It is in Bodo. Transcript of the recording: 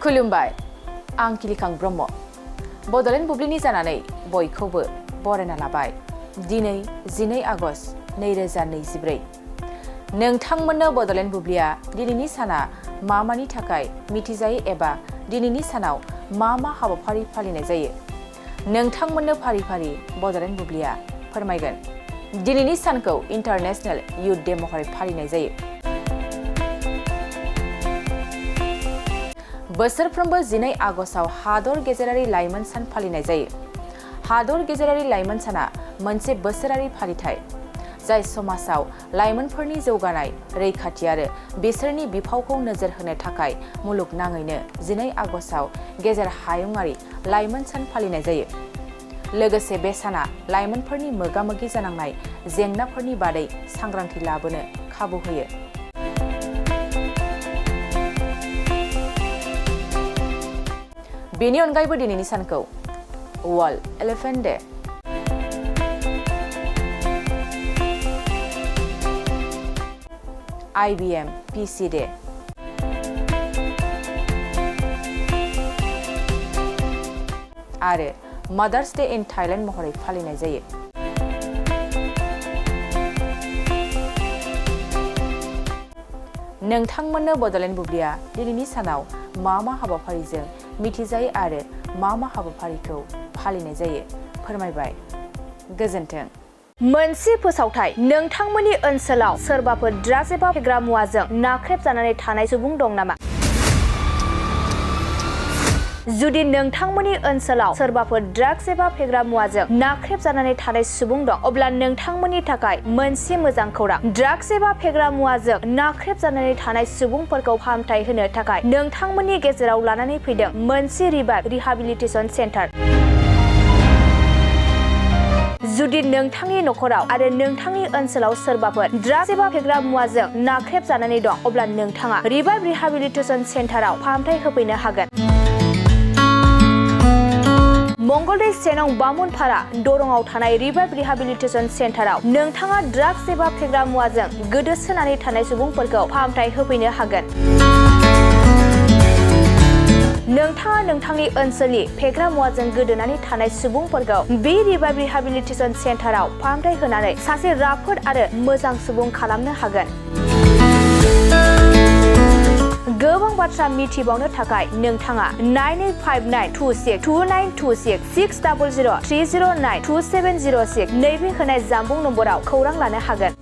खुलुमबाय आं किलिखां ब्रह्म बडलेण्ड बुब्लिनि जानानै बयखौबो बरायना लाबाय दिनै 12 आगस्ट 2024 नोंथांमोननो बडलेण्ड बुब्लिया दिनैनि साना मानि थाखाय मिथिजायो एबा दिनैनि सानाव मा हाबाफारि फालिनाय जायो नोंथांमोननो फारि फारि बडलेण्ड बुब्लिया फोरमायगोन दिनैनि सानखौ इन्टारनेशनेल युथ डे महरै फालिनाय जायो बोसोरफ्रोमबो 12 आगस्टआव हादर गेजेरारि लाइमोन सान फालिनाय जायो हादर गेजेरारि लाइमोन साना मोनसे बोसोरारि फालिथाय जाय समाजाव लाइमोनफोरनि जौगानाय रैखाथि आरो बिसोरनि बिफावखौ नोजोर होनो थाखाय मुलुगनाङैनो 12 आगस्टआव गेजेर हायुंआरि लाइमोन सान फालिनाय जायो लोगोसे बे साना लाइमोनफोरनि मोगा-मोगि जानांनाय जेंनाफोरनि बादै सांग्रांथि लाबोनो खाबु होयो बेनि अनगायैबो दिनैनि सानखौ world elephant day IBM PC day आरो मादार्स डे इन थाइलेण्ड महरै फालिनाय जायो नोंथांमोननो बडलेण्ड बुब्लिया दिनैनि सानाव मा हाबाफारिजों मिथिजायो आरो मा हाबाफारिखौ फालिनाय जायो फोरमायबाय गोजोन्थों मोनसे फोसावथाय नोंथांमोननि ओनसोलाव सोरबाफोर ड्राग्स एबा फेग्रा मुवाजों नाख्रेबजानानै थानाय सुबुं दं नामा जुदि नोंथांमोननि ओनसोलाव सोरबाफोर ड्राग्स एबा फेग्रा मुवाजों नाख्रेबजानानै थानाय सुबुं दं अब्ला नोंथांमोननि थाखाय मोनसे मोजां खौरां ड्राग्स एबा फेग्रा मुवाजों नाख्रेबजानानै थानाय सुबुंफोरखौ फाहामथाय होनो थाखाय नोंथांमोननि गेजेराव लानानै फैदों मोनसे रिहाबिलिटेसन सेन्टार जुदि नोंथांनि नखराव आरो नोंथांनि ओनसोलाव सोरबाफोर ड्राग्स एबा फेग्रा मुवाजों नाख्रेबजानानै दं अब्ला नोंथाङा रिहाबिलिटेसन सेन्टाराव फाहामथाय होफैनो हागोन मंगलदै सेनं बामुनपारा दरंआव थानाय रिहाबिलिटेसन सेन्टाराव नोंथाङा ड्राग्स एबा फेग्रा मुवाजों गोदोसोनानै थानाय सुबुंफोरखौ फाहामथाय होफैनो हागोन नोंथाङा नोंथांनि ओनसोलनि फेग्रा मुवाजों गोदोनानै थानाय सुबुंफोरखौ बे रिहाबिलिटेसन सेन्टाराव फाहामथाय होनानै सासे राफोद आरो मोजां सुबुं खालामनो हागोन गोबां बाथ्रा मिथिबावनो थाखाय नोंथाङा 9859262926 60030927006 नैबे होनाय जानबुं नम्बराव खौरां लानो हागोन